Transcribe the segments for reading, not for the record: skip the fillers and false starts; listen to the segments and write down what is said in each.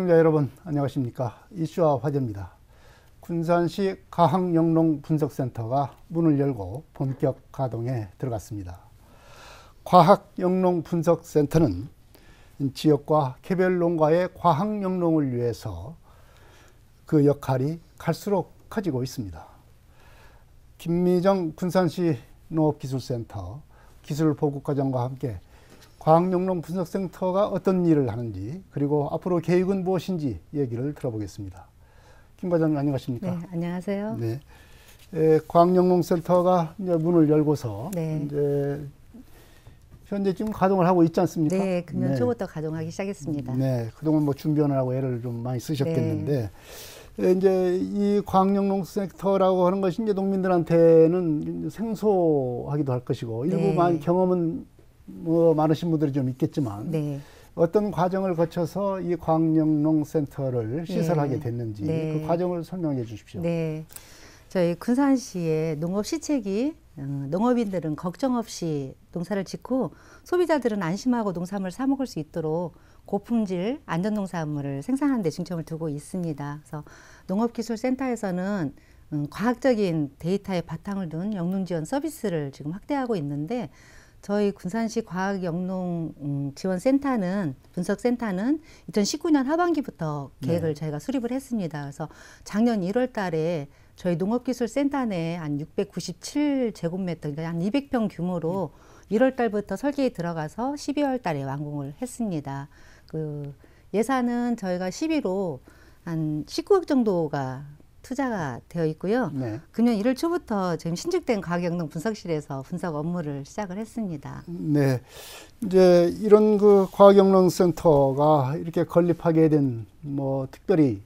시청자 여러분 안녕하십니까. 이슈와 화제입니다. 군산시 과학영농분석센터가 문을 열고 본격 가동에 들어갔습니다. 과학영농분석센터는 지역과 개별 농가의 과학영농을 위해서 그 역할이 갈수록 커지고 있습니다. 김미정 군산시 농업기술센터 기술보급과장과 함께 과학영농분석센터가 어떤 일을 하는지, 그리고 앞으로 계획은 무엇인지 얘기를 들어보겠습니다. 김 과장님 안녕하십니까? 네, 안녕하세요. 네, 과학영농센터가 이제 문을 열고서 네. 이제 현재 지금 가동을 하고 있지 않습니까? 네, 금년 초부터 가동하기 시작했습니다. 네, 그동안 뭐 준비하느라고 애를 좀 많이 쓰셨겠는데, 이제 이 과학영농센터라고 하는 것이 이제 농민들한테는 생소하기도 할 것이고, 일부 많이 경험은 뭐 많으신 분들이 좀 있겠지만, 어떤 과정을 거쳐서 이 과학영농센터를 시설하게 됐는지 그 과정을 설명해 주십시오. 네, 저희 군산시의 농업 시책이 농업인들은 걱정 없이 농사를 짓고 소비자들은 안심하고 농산물을 사 먹을 수 있도록 고품질 안전농산물을 생산하는 데 중점을 두고 있습니다. 그래서 농업기술센터에서는 과학적인 데이터에 바탕을 둔 영농지원 서비스를 지금 확대하고 있는데, 저희 군산시 과학영농지원센터는 분석센터는 2019년 하반기부터 계획을 저희가 수립을 했습니다. 그래서 작년 1월 달에 저희 농업기술센터 내에 한 697제곱미터, 그러니까 한 200평 규모로 1월 달부터 설계에 들어가서 12월 달에 완공을 했습니다. 그 예산은 저희가 시비로 한 19억 정도가 투자가 되어 있고요. 금년 1월 초부터 지금 신축된 과학영농 분석실에서 분석 업무를 시작을 했습니다. 네, 이제 이런 그 과학영농센터가 이렇게 건립하게 된 뭐 특별히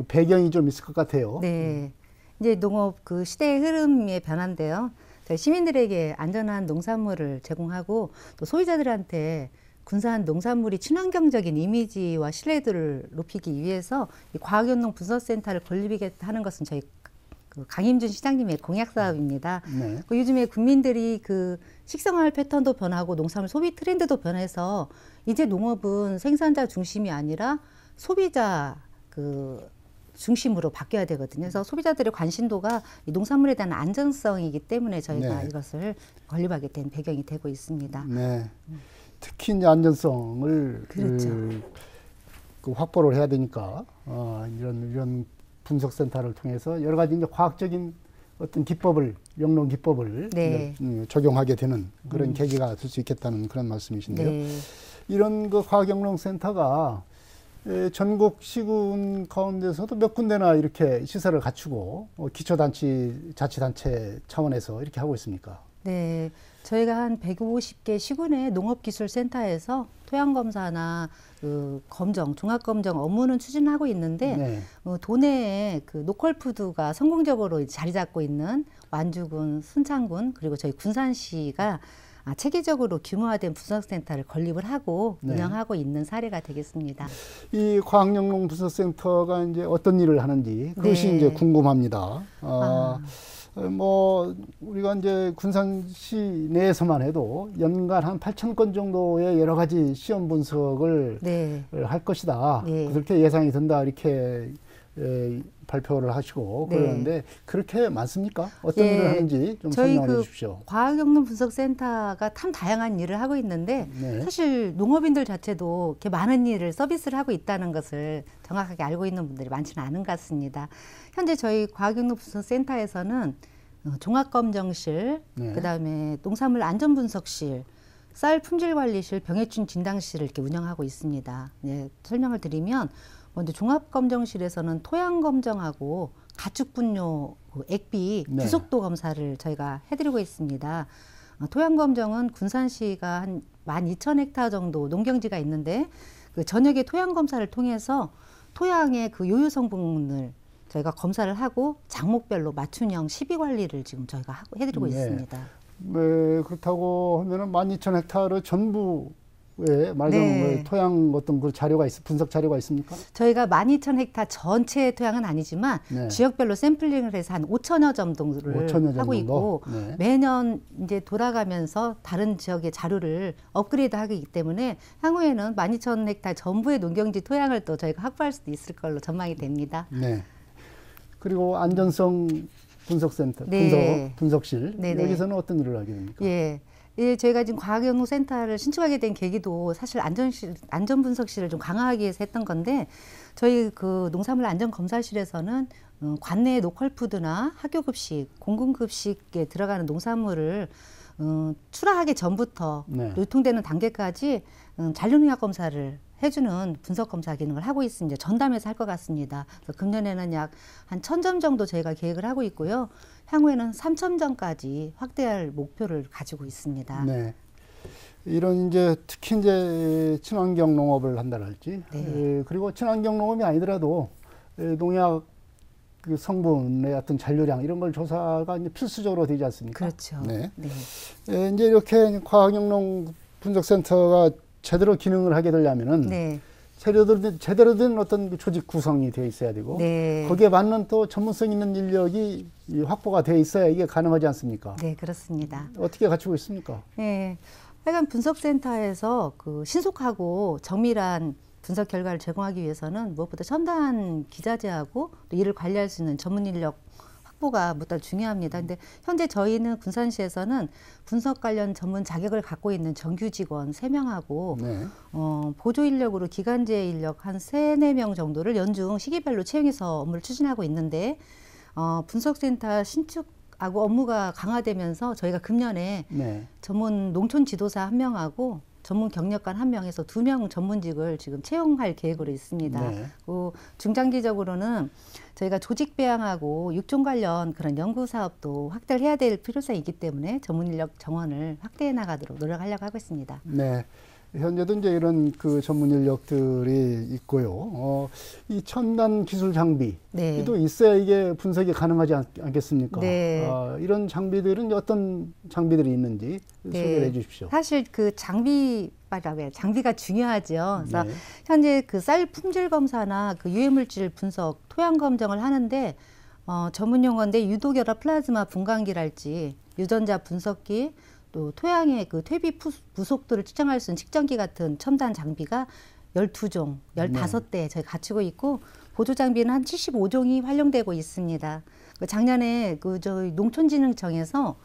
배경이 좀 있을 것 같아요. 네, 이제 농업 그 시대의 흐름의 변화인데요. 저희 시민들에게 안전한 농산물을 제공하고 또 소비자들한테 군산 농산물이 친환경적인 이미지와 신뢰도를 높이기 위해서 이 과학영농분석센터를 건립하는 것은 저희 그 강임준 시장님의 공약 사업입니다. 그 요즘에 국민들이 그 식생활 패턴도 변하고 농산물 소비 트렌드도 변해서 이제 농업은 생산자 중심이 아니라 소비자 그 중심으로 바뀌어야 되거든요. 그래서 소비자들의 관심도가 이 농산물에 대한 안전성이기 때문에 저희가 이것을 건립하게 된 배경이 되고 있습니다. 네. 특히 이제 안전성을 그 확보를 해야 되니까 이런 분석센터를 통해서 여러 가지 이제 과학적인 어떤 기법을, 영농 기법을 적용하게 되는 그런 계기가 될 수 있겠다는 그런 말씀이신데요. 이런 그 과학영농센터가 전국 시군 가운데서도 몇 군데나 이렇게 시설을 갖추고 자치단체 차원에서 이렇게 하고 있습니까? 네, 저희가 한 150개 시군의 농업기술센터에서 토양검사나 그 검정, 종합검정 업무는 추진하고 있는데, 도내에 그 노컬푸드가 성공적으로 자리 잡고 있는 완주군, 순창군, 그리고 저희 군산시가 체계적으로 규모화된 분석센터를 건립을 하고 운영하고 있는 사례가 되겠습니다. 이 과학영농분석센터가 이제 어떤 일을 하는지 그것이 이제 궁금합니다. 뭐 우리가 이제 군산시 내에서만 해도 연간 한 8,000건 정도의 여러 가지 시험 분석을 할 것이다. 그렇게 예상이 든다. 이렇게 발표를 하시고 그러는데 그렇게 많습니까? 어떤 일을 하는지 좀 설명해 주십시오. 과학영농분석센터가 참 다양한 일을 하고 있는데 사실 농업인들 자체도 이렇게 많은 일을 서비스를 하고 있다는 것을 정확하게 알고 있는 분들이 많지는 않은 것 같습니다. 현재 저희 과학영농분석센터에서는 종합검정실, 그다음에 농산물 안전분석실, 쌀 품질관리실, 병해충 진단실을 이렇게 운영하고 있습니다. 설명을 드리면 먼저 종합검정실에서는 토양검정하고 가축분뇨 액비 부속도 검사를 저희가 해드리고 있습니다. 토양검정은 군산시가 한 12,000헥타 정도 농경지가 있는데 그 전역의 토양검사를 통해서 토양의 그 요요 성분을 저희가 검사를 하고 작목별로 맞춤형 시비 관리를 지금 저희가 해드리고 있습니다. 네, 그렇다고 하면은 12,000헥타를 전부 왜 말하자면 토양 어떤 그 자료가 분석 자료가 있습니까? 저희가 12,000헥타 전체 토양은 아니지만 지역별로 샘플링을 해서 한 5천여 점 정도를 하고 있고 매년 이제 돌아가면서 다른 지역의 자료를 업그레이드하기 때문에 향후에는 12,000헥타 전부의 농경지 토양을 또 저희가 확보할 수도 있을 걸로 전망이 됩니다. 네. 그리고 안전성 분석센터, 분석실 여기서는 어떤 일을 하게 됩니까? 예, 저희가 지금 과학연구센터를 신축하게 된 계기도 사실 안전분석실을 좀 강화하기 위해서 했던 건데 저희 그 농산물 안전검사실에서는 관내 로컬푸드나 학교급식, 공군급식에 들어가는 농산물을 출하하기 전부터 유통되는 단계까지 잔류농약 검사를 해주는 분석 검사 기능을 하고 있습니다. 전담해서 할 것 같습니다. 그래서 금년에는 약 한 1,000점 정도 저희가 계획을 하고 있고요. 향후에는 3,000점까지 확대할 목표를 가지고 있습니다. 네. 이런 이제 특히 이제 친환경 농업을 한다랄지, 그리고 친환경 농업이 아니더라도 농약 그 성분의 어떤 잔류량 이런 걸 조사가 이제 필수적으로 되지 않습니까? 그렇죠. 이제 이렇게 과학영농 분석센터가 제대로 기능을 하게 되려면은 제대로 된 어떤 조직 구성이 되어 있어야 되고 거기에 맞는 또 전문성 있는 인력이 확보가 되어 있어야 이게 가능하지 않습니까? 네, 그렇습니다. 어떻게 갖추고 있습니까? 하여간 분석센터에서 그 신속하고 정밀한 분석 결과를 제공하기 위해서는 무엇보다 첨단 기자재하고 또 이를 관리할 수 있는 전문 인력 확보가 무엇보다 중요합니다. 근데 현재 저희는 군산시에서는 분석 관련 전문 자격을 갖고 있는 정규 직원 3명하고 보조 인력으로 기간제 인력 한 3, 4명 정도를 연중 시기별로 채용해서 업무를 추진하고 있는데 분석센터 신축하고 업무가 강화되면서 저희가 금년에 전문 농촌 지도사 1명하고 전문 경력관 1명에서 2명 전문직을 지금 채용할 계획으로 있습니다. 중장기적으로는 저희가 조직 배양하고 육종 관련 그런 연구 사업도 확대를 해야 될 필요성이 있기 때문에 전문 인력 정원을 확대해 나가도록 노력하려고 하고 있습니다. 네. 현재도 이제 이런 그 전문 인력들이 있고요. 이 첨단 기술 장비도 있어야 이게 분석이 가능하지 않겠습니까? 이런 장비들은 어떤 장비들이 있는지 소개를 해 주십시오. 사실 그 장비가 중요하죠. 그래서 현재 그 쌀 품질 검사나 그 유해물질 분석, 토양 검정을 하는데 전문 용어인데 유도결합 플라즈마 분광기랄지 유전자 분석기 또 토양의 그 퇴비 부속도를 측정할 수 있는 측정기 같은 첨단 장비가 12종, 15대 저희 갖추고 있고 보조 장비는 한 75종이 활용되고 있습니다. 작년에 저희 농촌진흥청에서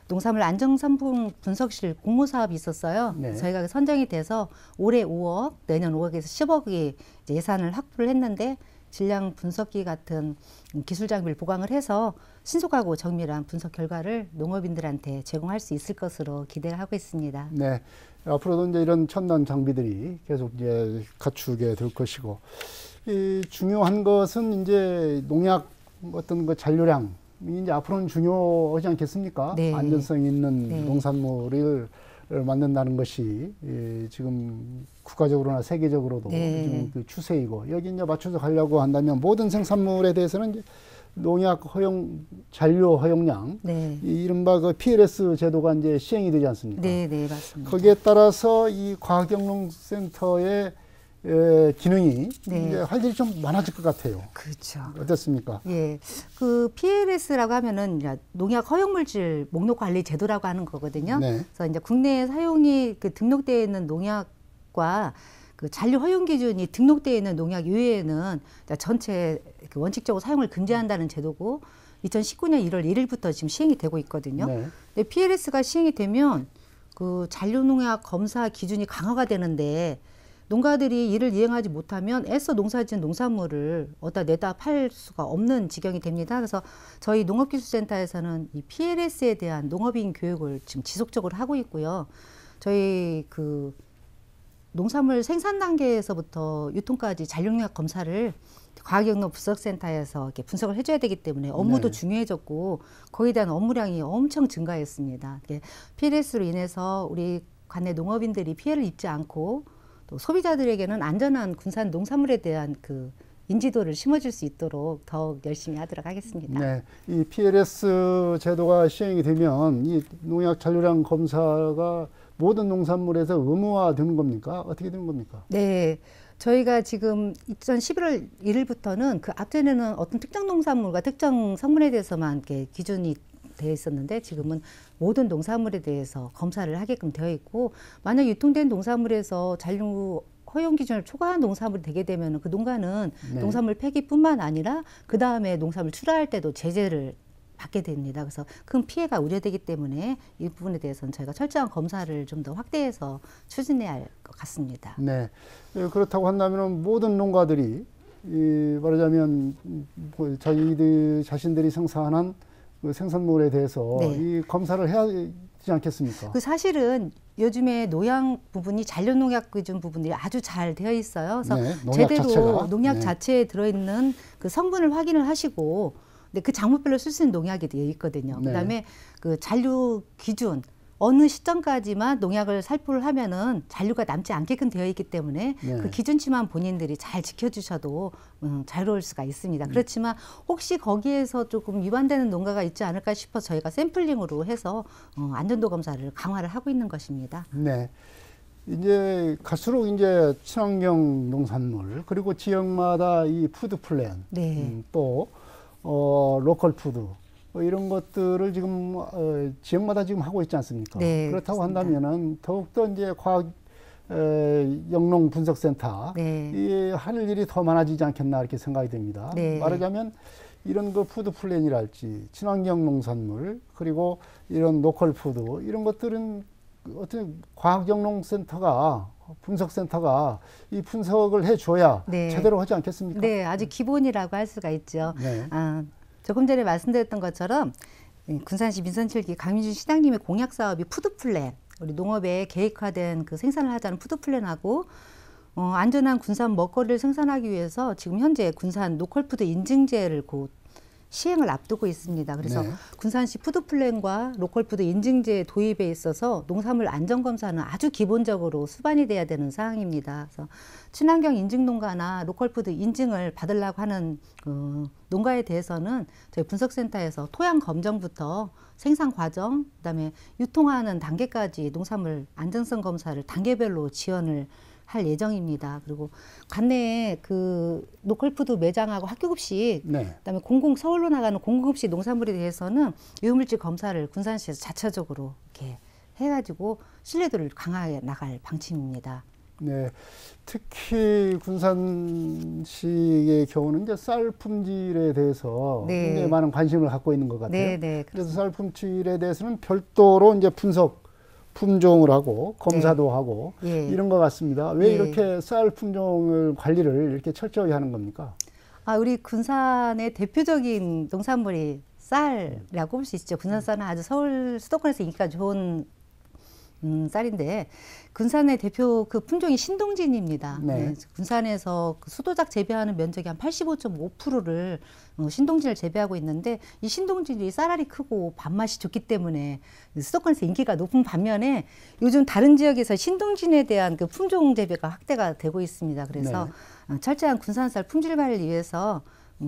농산물 안정산품 분석실 공모 사업이 있었어요. 저희가 선정이 돼서 올해 5억, 내년 5억에서 10억이 예산을 확보를 했는데 질량 분석기 같은 기술 장비를 보강을 해서 신속하고 정밀한 분석 결과를 농업인들한테 제공할 수 있을 것으로 기대를 하고 있습니다. 네, 앞으로도 이제 이런 첨단 장비들이 계속 이제 갖추게 될 것이고, 이 중요한 것은 이제 농약 어떤 그 잔류량이 이제 앞으로는 중요하지 않겠습니까? 안전성 있는 농산물을 만든다는 것이 지금 국가적으로나 세계적으로도 지금 그 추세이고, 여기 이제 맞춰서 가려고 한다면 모든 생산물에 대해서는 이제 농약 허용, 잔류 허용량, 이른바 그 PLS 제도가 이제 시행이 되지 않습니까? 맞습니다. 거기에 따라서 이 과학경농센터의 기능이 이제 할 일이 좀 많아질 것 같아요. 그렇죠. 어떻습니까? 그 PLS라고 하면은 농약 허용물질 목록 관리 제도라고 하는 거거든요. 그래서 이제 국내에 사용이 그 등록되어 있는 농약과 그 잔류 허용 기준이 등록되어 있는 농약 이외에는 전체 그 원칙적으로 사용을 금지한다는 제도고 2019년 1월 1일부터 지금 시행이 되고 있거든요. 근데 PLS가 시행이 되면 그 잔류 농약 검사 기준이 강화가 되는데 농가들이 이를 이행하지 못하면 애써 농사지은 농산물을 어디다 내다 팔 수가 없는 지경이 됩니다. 그래서 저희 농업기술센터에서는 이 PLS에 대한 농업인 교육을 지금 지속적으로 하고 있고요. 저희 그 농산물 생산 단계에서부터 유통까지 잔류농약 검사를 과학영농 분석센터에서 이렇게 분석을 해줘야 되기 때문에 업무도 중요해졌고 거기에 대한 업무량이 엄청 증가했습니다. PLS로 인해서 우리 관내 농업인들이 피해를 입지 않고 또 소비자들에게는 안전한 군산 농산물에 대한 그 인지도를 심어줄 수 있도록 더욱 열심히 하도록 하겠습니다. 이 PLS 제도가 시행이 되면 이 농약 잔류량 검사가 모든 농산물에서 의무화되는 겁니까? 어떻게 되는 겁니까? 네. 저희가 지금 2011월 1일부터는 그 앞전에는 어떤 특정 농산물과 특정 성분에 대해서만 이렇게 기준이 되어 있었는데 지금은 모든 농산물에 대해서 검사를 하게끔 되어 있고, 만약 유통된 농산물에서 잔류 허용 기준을 초과한 농산물이 되게 되면 그 농가는 네. 농산물 폐기뿐만 아니라 그 다음에 농산물 출하할 때도 제재를 받게 됩니다. 그래서 큰 피해가 우려되기 때문에 이 부분에 대해서는 저희가 철저한 검사를 좀 더 확대해서 추진해야 할 것 같습니다. 네. 그렇다고 한다면 모든 농가들이 말하자면 자기들 자신들이 생산한 그 생산물에 대해서 네. 이 검사를 해야 되지 않겠습니까? 그 사실은 요즘에 농약 부분이 잔류 농약 기준 부분들이 아주 잘 되어 있어요. 그래서 네, 농약 제대로 자체가. 농약 네. 자체에 들어있는 그 성분을 확인을 하시고, 근데 그 작물별로 쓸 수 있는 농약이 되어 있거든요. 네. 그다음에 그 잔류 기준 어느 시점까지만 농약을 살포를 하면은 잔류가 남지 않게끔 되어 있기 때문에 네. 그 기준치만 본인들이 잘 지켜주셔도 자유로울 수가 있습니다. 그렇지만 혹시 거기에서 조금 위반되는 농가가 있지 않을까 싶어 저희가 샘플링으로 해서 안전도 검사를 강화를 하고 있는 것입니다. 네. 이제 갈수록 이제 친환경 농산물 그리고 지역마다 이 푸드 플랜 네. 또 로컬 푸드 이런 것들을 지금 지역마다 지금 하고 있지 않습니까? 네, 그렇다고 그렇습니다. 한다면은 더욱더 이제 과학 영농 분석센터 네. 이 할 일이 더 많아지지 않겠나 이렇게 생각이 됩니다. 네. 말하자면 이런 그 푸드 플랜이랄지 친환경 농산물 그리고 이런 로컬 푸드 이런 것들은 어떤 과학 영농센터가 분석센터가 이 분석을 해줘야 네. 제대로 하지 않겠습니까? 네, 아주 기본이라고 할 수가 있죠. 네. 조금 전에 말씀드렸던 것처럼 군산시 민선칠기 강민준 시장님의 공약 사업이 푸드 플랜, 우리 농업에 계획화된 그 생산을 하자는 푸드 플랜하고 안전한 군산 먹거리를 생산하기 위해서 지금 현재 군산 로컬푸드 인증제를 곧 시행을 앞두고 있습니다. 그래서 네. 군산시 푸드플랜과 로컬푸드 인증제 도입에 있어서 농산물 안전검사는 아주 기본적으로 수반이 돼야 되는 사항입니다. 그래서 친환경 인증농가나 로컬푸드 인증을 받으려고 하는 농가에 대해서는 저희 분석센터에서 토양 검정부터 생산 과정, 그다음에 유통하는 단계까지 농산물 안전성 검사를 단계별로 지원을 할 예정입니다. 그리고 관내에 그 로컬푸드 매장하고 학교급식, 네. 그다음에 서울로 나가는 공공급식 농산물에 대해서는 유해물질 검사를 군산시에서 자체적으로 이렇게 해가지고 신뢰도를 강화해 나갈 방침입니다. 네. 특히 군산시의 경우는 이제 쌀 품질에 대해서 네. 굉장히 많은 관심을 갖고 있는 것 같아요. 네, 네, 그래서 쌀 품질에 대해서는 별도로 이제 품종을 하고 검사도 하고 예. 이런 것 같습니다. 왜 예. 이렇게 쌀 품종을 관리를 이렇게 철저히 하는 겁니까? 우리 군산의 대표적인 농산물이 쌀이라고 볼 수 있죠. 군산 쌀은 아주 서울 수도권에서 인기가 좋은 쌀인데 군산의 대표 그 품종이 신동진입니다. 네. 군산에서 그 수도작 재배하는 면적이 한 85.5%를 신동진을 재배하고 있는데 이 신동진이 쌀알이 크고 밥맛이 좋기 때문에 수도권에서 인기가 높은 반면에 요즘 다른 지역에서 신동진에 대한 그 품종 재배가 확대가 되고 있습니다. 그래서 철저한 군산쌀 품질 관리를 위해서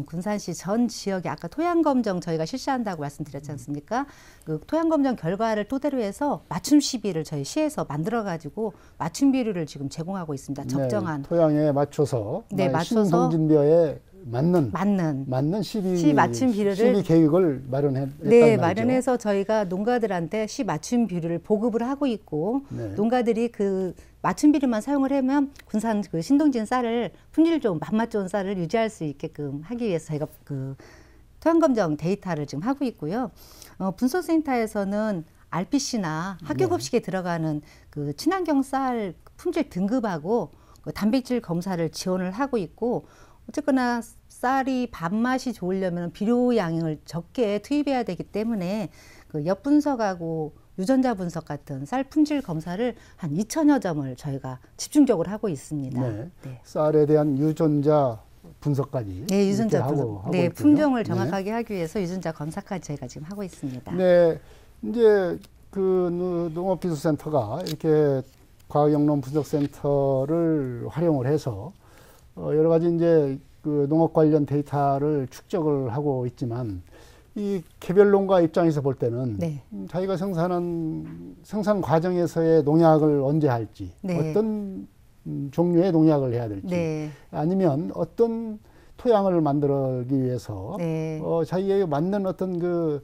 군산시 전 지역에 아까 토양검정 저희가 실시한다고 말씀드렸지 않습니까? 그 토양검정 결과를 토대로 해서 맞춤 시비를 저희 시에서 만들어가지고 맞춤 비료를 지금 제공하고 있습니다. 적정한. 네, 토양에 맞춰서, 네, 맞춰서 신동진벼에 맞는 시 맞춤 비료를 시비 계획을 마련했다는 네, 말이죠. 마련해서 저희가 농가들한테 시 맞춤 비료를 보급을 하고 있고 네. 농가들이 그 맞춤 비료만 사용을 하면 군산 그 신동진 쌀을 품질 좋은 맛맛 좋은 쌀을 유지할 수 있게끔 하기 위해서 저희가 그 토양 검정 데이터를 지금 하고 있고요. 분석센터에서는 RPC나 학교 급식에 들어가는 그 친환경 쌀 품질 등급하고 그 단백질 검사를 지원을 하고 있고 어쨌거나 쌀이 밥맛이 좋으려면 비료 양을 적게 투입해야 되기 때문에 그 엽 분석하고 유전자 분석 같은 쌀 품질 검사를 한 2,000여 점을 저희가 집중적으로 하고 있습니다. 네. 네. 쌀에 대한 유전자 분석까지 네, 유전자 이렇게 분석. 하고 네, 있고요. 품종을 정확하게 하기 위해서 유전자 검사까지 저희가 지금 하고 있습니다. 네, 이제 그 농업기술센터가 이렇게 과학영농 분석센터를 활용을 해서 여러 가지 이제 그 농업 관련 데이터를 축적을 하고 있지만 이 개별 농가 입장에서 볼 때는 네. 자기가 생산 과정에서의 농약을 언제 할지, 네. 어떤 종류의 농약을 해야 될지, 네. 아니면 어떤 토양을 만들기 위해서 네. 자기에게 맞는 어떤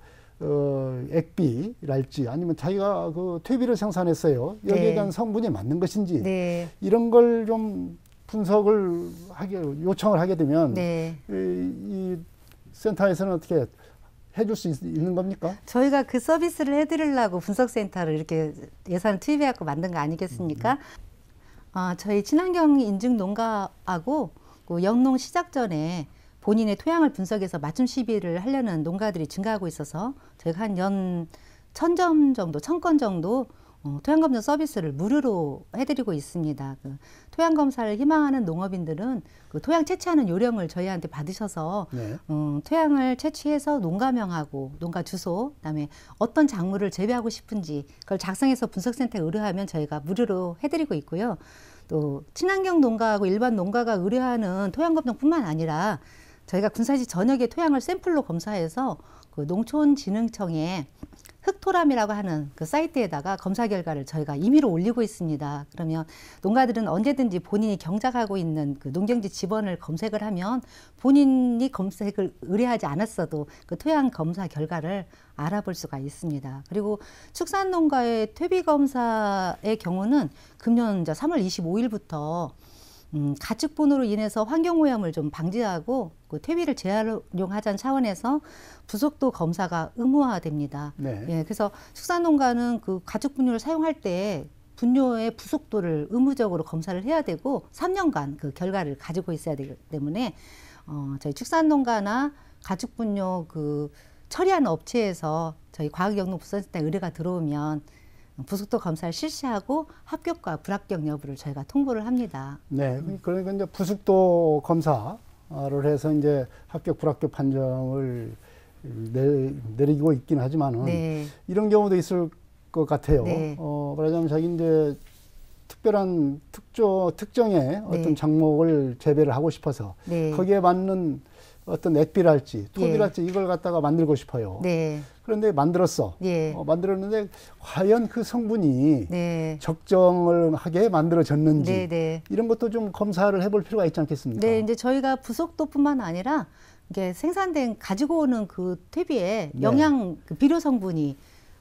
액비랄지 아니면 자기가 퇴비를 생산했어요. 여기에 네. 대한 성분이 맞는 것인지 네. 이런 걸 좀 분석을 요청을 하게 되면 네. 이 센터에서는 어떻게 해줄 수 있는 겁니까? 저희가 그 서비스를 해드리려고 분석센터를 이렇게 예산을 투입해갖고 만든 거 아니겠습니까? 저희 친환경 인증 농가하고 그 영농 시작 전에 본인의 토양을 분석해서 맞춤 시비를 하려는 농가들이 증가하고 있어서 저희가 한 연 1000점 정도, 1000건 정도 토양검사 서비스를 무료로 해드리고 있습니다. 그 토양검사를 희망하는 농업인들은 그 토양 채취하는 요령을 저희한테 받으셔서 네. 토양을 채취해서 농가명하고 농가 주소, 그다음에 어떤 작물을 재배하고 싶은지 그걸 작성해서 분석센터에 의뢰하면 저희가 무료로 해드리고 있고요. 또 친환경 농가하고 일반 농가가 의뢰하는 토양 검정뿐만 아니라 저희가 군산시 전역의 토양을 샘플로 검사해서 그 농촌진흥청에 흑토람이라고 하는 그 사이트에다가 검사 결과를 저희가 임의로 올리고 있습니다. 그러면 농가들은 언제든지 본인이 경작하고 있는 그 농경지 지번을 검색을 하면 본인이 검색을 의뢰하지 않았어도 그 토양 검사 결과를 알아볼 수가 있습니다. 그리고 축산농가의 퇴비 검사의 경우는 금년 3월 25일부터 가축분으로 인해서 환경오염을 좀 방지하고 그 퇴비를 재활용하자는 차원에서 부속도 검사가 의무화됩니다. 네. 예, 그래서 축산농가는 그 가축분유를 사용할 때 분뇨의 부속도를 의무적으로 검사를 해야 되고 3년간 그 결과를 가지고 있어야 되기 때문에 저희 축산농가나 가축분뇨 그 처리하는 업체에서 저희 과학영농부선센터에 의뢰가 들어오면 부속도 검사를 실시하고 합격과 불합격 여부를 저희가 통보를 합니다. 네, 그러니까 이제 부속도 검사를 해서 이제 합격 불합격 판정을 내리고 있긴 하지만은 네. 이런 경우도 있을 것 같아요. 네. 말하자면 자기 이제 특별한 특정의 어떤 네. 작목을 재배를 하고 싶어서 네. 거기에 맞는 어떤 액비랄지 토비랄지 이걸 갖다가 만들고 싶어요. 네. 그런데 만들었어. 예. 만들었는데 과연 그 성분이 네. 적정을 하게 만들어졌는지 네, 네. 이런 것도 좀 검사를 해볼 필요가 있지 않겠습니까? 네, 이제 저희가 부속도뿐만 아니라 이게 생산된 가지고 오는 그 퇴비에 네. 영양 그 비료 성분이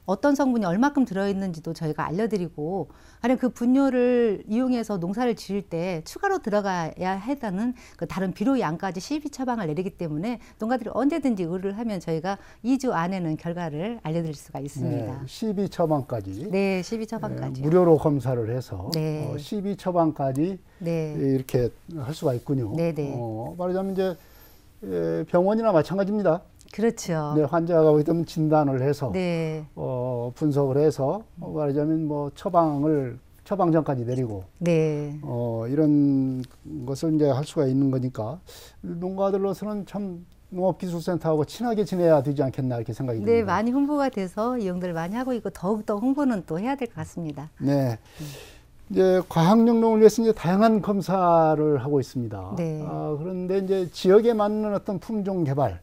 어떤 성분이 얼마큼 들어있는지도 저희가 알려드리고, 아니면 그 분뇨를 이용해서 농사를 지을 때 추가로 들어가야 하다는 그 다른 비료 양까지 CB 처방을 내리기 때문에 농가들이 언제든지 의뢰를 하면 저희가 2주 안에는 결과를 알려드릴 수가 있습니다. 네, CB 처방까지. 네, CB 처방까지. 무료로 검사를 해서 네. CB 처방까지 네. 이렇게 할 수가 있군요. 네, 네. 말하자면 이제 병원이나 마찬가지입니다. 그렇죠. 네, 환자가 어떤 진단을 해서 네. 분석을 해서 말하자면 뭐 처방전까지 내리고 네. 이런 것을 이제 할 수가 있는 거니까 농가들로서는 참 농업기술센터하고 친하게 지내야 되지 않겠나 이렇게 생각이 듭니다. 네, 많이 홍보가 돼서 이용들 많이 하고 있고 더욱더 홍보는 또 해야 될 것 같습니다. 네. 이제 과학영농을 위해서 이제 다양한 검사를 하고 있습니다. 네. 그런데 이제 지역에 맞는 어떤 품종 개발,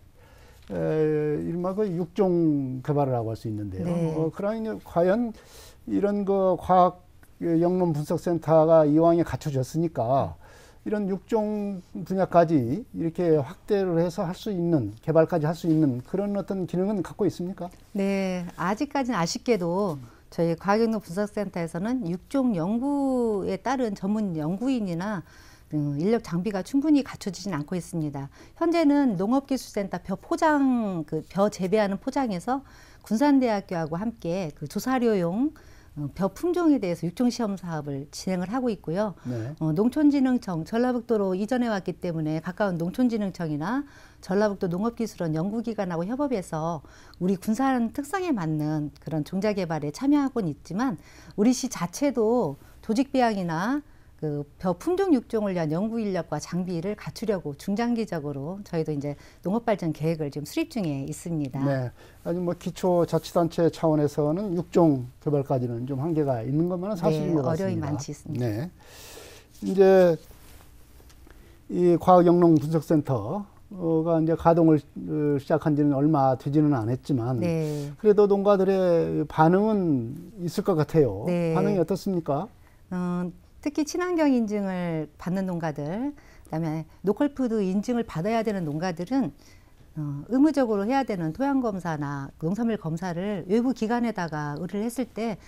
이른바 그 육종 개발을 하고 할 수 있는데요. 네. 그러니 과연 이런 그 과학 영농 분석센터가 이왕에 갖춰졌으니까 이런 육종 분야까지 이렇게 확대를 해서 할 수 있는, 개발까지 할 수 있는 그런 어떤 기능은 갖고 있습니까? 네, 아직까지는 아쉽게도 저희 과학영농 분석센터에서는 육종 연구에 따른 전문 연구인이나 인력 장비가 충분히 갖춰지진 않고 있습니다. 현재는 농업기술센터 벼 재배하는 포장에서 군산대학교하고 함께 그 조사료용 벼 품종에 대해서 육종 시험 사업을 진행을 하고 있고요. 네. 농촌진흥청, 전라북도로 이전해 왔기 때문에 가까운 농촌진흥청이나 전라북도 농업기술원 연구기관하고 협업해서 우리 군산 특성에 맞는 그런 종자 개발에 참여하고는 있지만 우리 시 자체도 조직 배양이나 그 벼 품종 육종을 위한 연구 인력과 장비를 갖추려고 중장기적으로 저희도 이제 농업발전 계획을 지금 수립 중에 있습니다. 네. 아니 뭐 기초자치단체 차원에서는 육종 개발까지는 좀 한계가 있는 것만은 사실인 것 같습니다. 어려움이 많지 있습니다. 네. 이제 이 과학영농 분석센터 이제 가동을 시작한 지는 얼마 되지는 않았지만 네. 그래도 농가들의 반응은 있을 것 같아요. 네. 반응이 어떻습니까? 특히 친환경 인증을 받는 농가들, 그다음에 노컬푸드 인증을 받아야 되는 농가들은 의무적으로 해야 되는 토양 검사나 농산물 검사를 외부 기관에다가 의뢰를 했을 때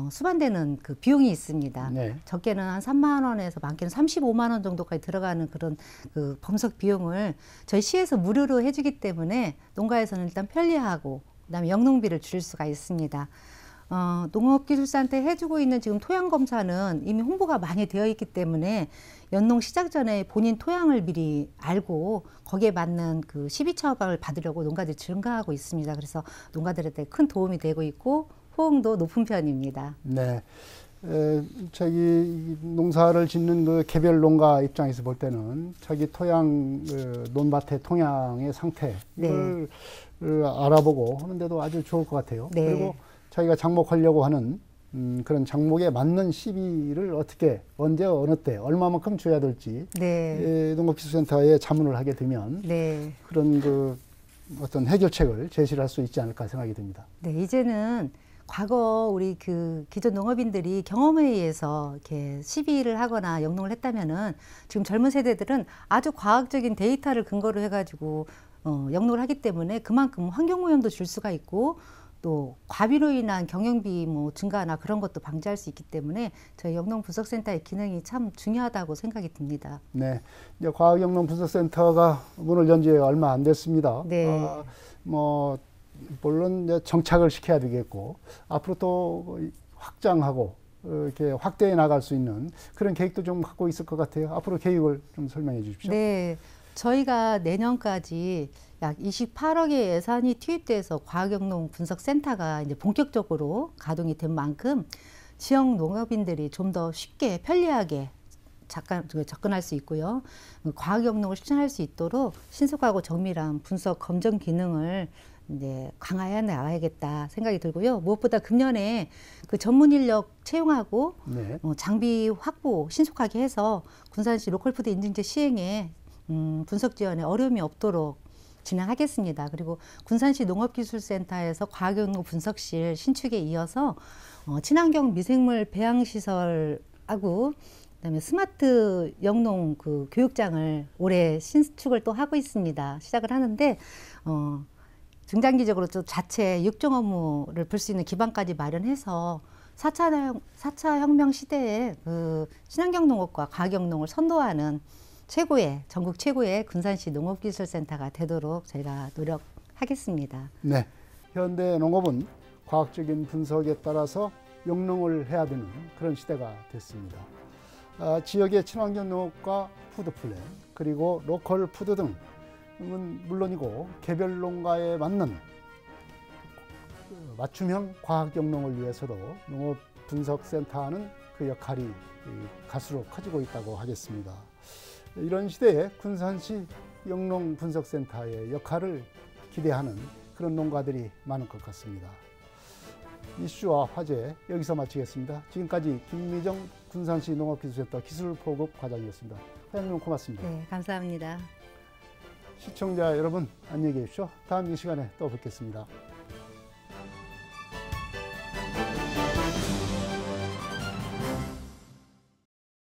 수반되는 그 비용이 있습니다. 네. 적게는 한 3만 원에서 많게는 35만 원 정도까지 들어가는 그런 그 검석 비용을 저희 시에서 무료로 해주기 때문에 농가에서는 일단 편리하고 그다음에 영농비를 줄일 수가 있습니다. 농업기술센터에 해주고 있는 지금 토양 검사는 이미 홍보가 많이 되어 있기 때문에 연농 시작 전에 본인 토양을 미리 알고 거기에 맞는 그 12차 허가를 받으려고 농가들이 증가하고 있습니다. 그래서 농가들한테 큰 도움이 되고 있고 호응도 높은 편입니다. 네. 자기 농사를 짓는 그 개별 농가 입장에서 볼 때는 자기 토양, 논밭의 토양의 상태를 네. 알아보고 하는데도 아주 좋을 것 같아요. 네. 그리고 자기가 장목하려고 하는 그런 장목에 맞는 시비를 어떻게, 언제, 어느 때, 얼마만큼 줘야 될지 네. 농업기술센터에 자문을 하게 되면 네. 그런 그 어떤 해결책을 제시를 할 수 있지 않을까 생각이 듭니다. 네, 이제는 과거 우리 그 기존 농업인들이 경험에 의해서 이렇게 시비를 하거나 영농을 했다면은 지금 젊은 세대들은 아주 과학적인 데이터를 근거로 해가지고 영농을 하기 때문에 그만큼 환경오염도 줄 수가 있고 또 과비로 인한 경영비 뭐 증가나 그런 것도 방지할 수 있기 때문에 저희 영농분석센터의 기능이 참 중요하다고 생각이 듭니다. 네, 이제 과학영농분석센터가 문을 연 지 얼마 안 됐습니다. 네. 물론 이제 정착을 시켜야 되겠고 앞으로 또 확장하고 이렇게 확대해 나갈 수 있는 그런 계획도 좀 갖고 있을 것 같아요. 앞으로 계획을 좀 설명해 주십시오. 네, 저희가 내년까지 약 28억의 예산이 투입돼서 과학영농분석센터가 이제 본격적으로 가동이 된 만큼 지역 농업인들이 좀 더 쉽게 편리하게 접근할 수 있고요. 과학영농을 실천할 수 있도록 신속하고 정밀한 분석 검정 기능을 이제 강화해 나가야겠다 생각이 들고요. 무엇보다 금년에 그 전문 인력 채용하고 네. 장비 확보 신속하게 해서 군산시 로컬푸드 인증제 시행에 분석 지원에 어려움이 없도록 진행하겠습니다. 그리고 군산시 농업기술센터에서 과학영농 분석실 신축에 이어서 친환경 미생물 배양시설하고 그다음에 스마트 영농 그 교육장을 올해 신축을 또 하고 있습니다. 시작을 하는데 중장기적으로 또 자체 육종 업무를 볼 수 있는 기반까지 마련해서 4차 혁명 시대에 그 친환경 농업과 과학영농을 선도하는 전국 최고의 군산시 농업기술센터가 되도록 저희가 노력하겠습니다. 네, 현대 농업은 과학적인 분석에 따라서 영농을 해야 되는 그런 시대가 됐습니다. 지역의 친환경 농업과 푸드플랜 그리고 로컬 푸드 등은 물론이고 개별 농가에 맞는 맞춤형 과학 영농을 위해서도 농업분석센터는 그 역할이 갈수록 커지고 있다고 하겠습니다. 이런 시대에 군산시 영농분석센터의 역할을 기대하는 그런 농가들이 많을 것 같습니다. 이슈와 화제 여기서 마치겠습니다. 지금까지 김미정 군산시 농업기술센터 기술보급 과장이었습니다. 회장님 고맙습니다. 네, 감사합니다. 시청자 여러분 안녕히 계십시오. 다음 이 시간에 또 뵙겠습니다.